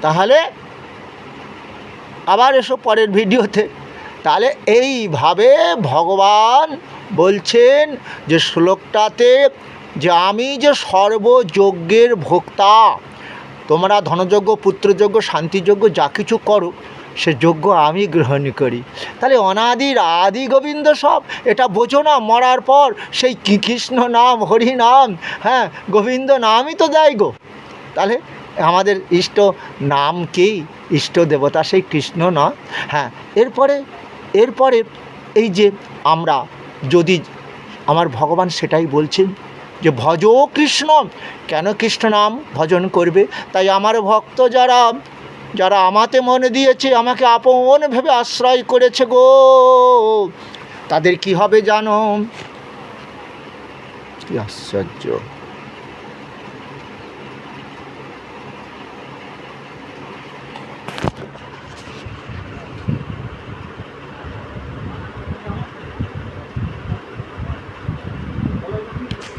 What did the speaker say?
তাহলে আবার এসো পরের ভিডিওতে। তাহলে এইভাবে ভগবান বলছেন যে শ্লোকটাতে যে আমি যে সর্বযজ্ঞের ভোক্তা, তোমরা ধনযজ্ঞ, পুত্রযজ্ঞ, শান্তিযজ্ঞ যা কিছু করো সে যজ্ঞ আমি গ্রহণ করি। তাহলে অনাদির আদি গোবিন্দ সব, এটা বোঝো না? মরার পর সেই কৃষ্ণ নাম, হরি নাম, হ্যাঁ গোবিন্দ নামই তো দেয় গো। তাহলে আমাদের ইষ্ট নাম কি? ইষ্ট দেবতা সেই কৃষ্ণ নয়? হ্যাঁ, এরপরে এই যে আমরা যদি, আমার ভগবান সেটাই বলছেন যে ভজ কৃষ্ণ, কেন কৃষ্ণ নাম ভজন করবে? তাই আমার ভক্ত যারা আমাতে মনে দিয়েছে, আমাকে আপন ভেবে আশ্রয় করেছে গো, তাদের কি হবে জানো? কি আশ্চর্য!